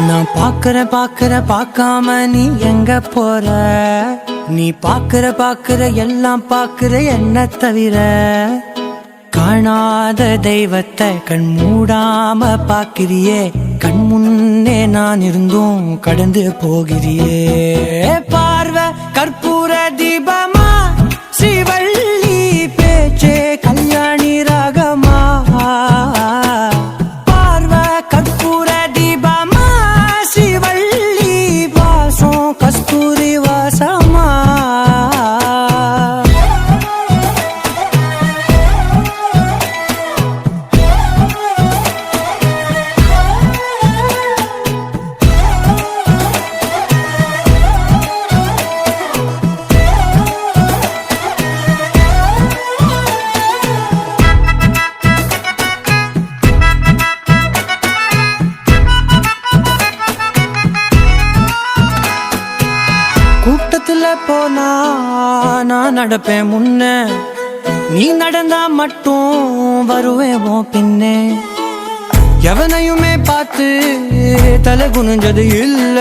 நான் பார்க்காம நீ எங்க போற? நீ பார்க்கிற எல்லாம் பார்க்கிற என்ன தவிர. காணாத தெய்வத்தை கண் மூடாம பார்க்கிறியே, கண் முன்னே நான் இருந்தும் கடந்து போகிறியே. பார்வை கற்பூர தீபமா, ஸ்ரீவள்ளி பேச்சே கல்யாணி ராகமா. பார்வை கற்பூர தீபமா, ஸ்ரீவள்ளி வாசம் கஸ்தூரி வாசமா. கூட்டத்துல போனா நான் நடப்பேன் முன்ன, நீ நடந்தா மட்டும் வருவேன் உன் பின்னே. எவனையுமே பார்த்து தலை குனிஞ்சது இல்ல,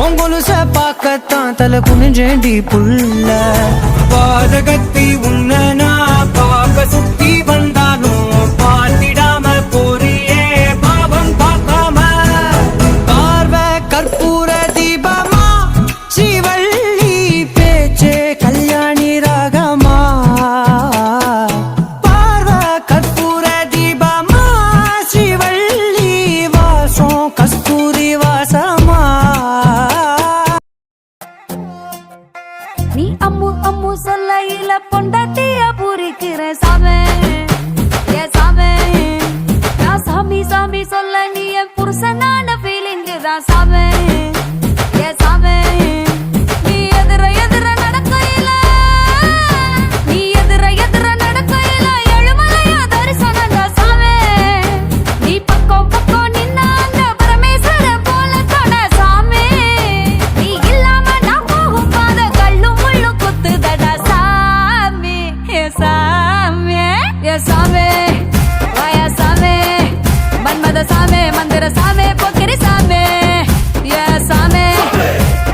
உன் கொலுச பார்க்கத்தான் தலை குனிஞ்சேண்டி புள்ள. பாதகத்தி உன்ன நான் பார்க்க சுத்தி வந்தாலும் பார்த்திடாம போறியே பாவம் பார்க்காம. பார்வை கற்பூர தீபமா, ஸ்ரீவள்ளி பேச்சே கல்யாணி ராகமா. பார்வை கற்பூர தீபமா, ஸ்ரீவள்ளி வாசம் கஸ்தூரி வாசமா. நீ அம்மு அம்மு சொல்லையில பொண்டாட்டிய பூரிக்கிற சாமே, ஏ சாமே. நான் சாமி சாமி சொல்ல நீ என் புருஷனான ஃபீலிங் தான் சாமே, ஏ சாமே. நீ எதிர எதிர நடக்கையில, நீ எதிர எதிர நடக்கையில எழுமலையா தரிசனம் தான் சாமே. நீ பக்கம் பக்கம் நின்னா அந்த பரமேஸ்வர போல தொட சாமே. நீ இல்லாம நான் போகும் பாத கல்லும் முள்ளும் குத்துதடா சாமி, ஏ சாமி, ஏ சாமி. வாயா சாமி, மன்மத சாமி, மந்திர சாமி, பொக்கிரி சாமி, ஏ சாமி.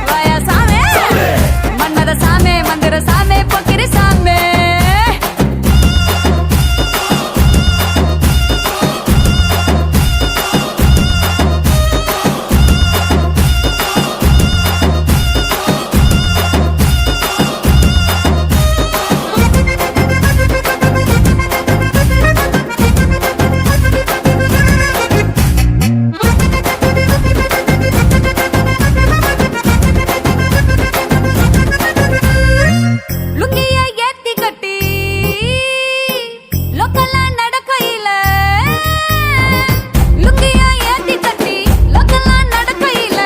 வாயா சாமி, மன்மத சாமி, மந்திர சாமி, பொக்கிரி சாமி. லுங்கிய ஏத்தி கட்டி லோக்கல்ல நடக்கையில, லுங்கிய ஏத்தி கட்டி லோக்கல்ல நடக்கையில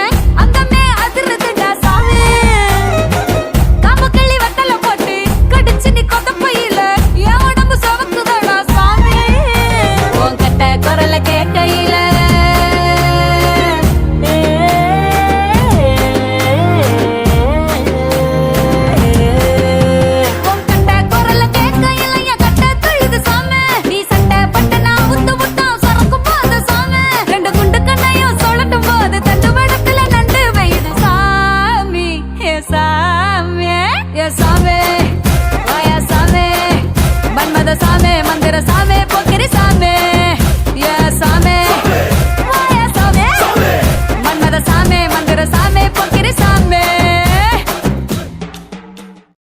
அங்கமே அதிருதுடா சாமி. காமக்கிளி வட்டல போட்டு கடிச்சு நீ கொதப்பையில என் உடம்பு சவக்குதடா சாமி. உன் கட்ட குரல கேட்கையில, உன் கட்ட குரல கேட்கையில என் கட்ட துள்ளுது சாமி. நீ சண்டை பட்டு நான் உத்து முட்டம் சரக்கும் போது சாமி. ரெண்டு குண்டு கண்ணையும் சொல்லட்டும் போது தண்டு வடத்துல நண்டு வையுது சாமி, ஏ சாமி, ஏ சாமி. வாயா சாமி, மன்மத சாமி, மந்திர சாமி,